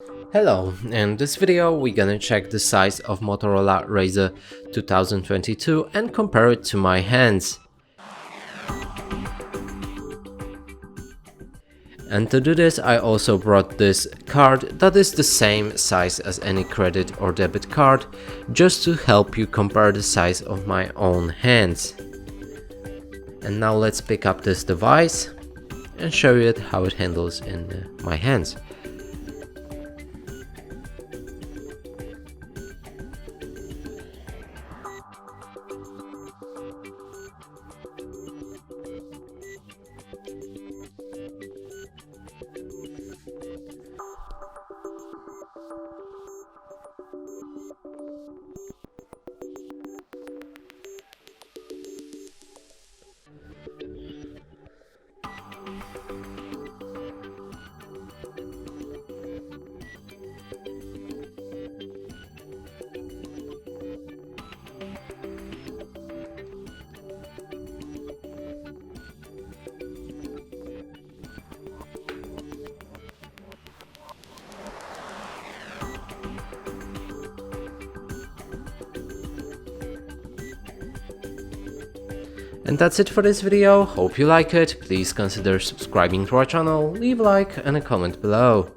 Hello, in this video we're gonna check the size of Motorola Razr 2022 and compare it to my hands. And to do this I also brought this card that is the same size as any credit or debit card, just to help you compare the size of my own hands. And now let's pick up this device and show you how it handles in my hands. And that's it for this video. Hope you like it. Please consider subscribing to our channel, leave a like and a comment below.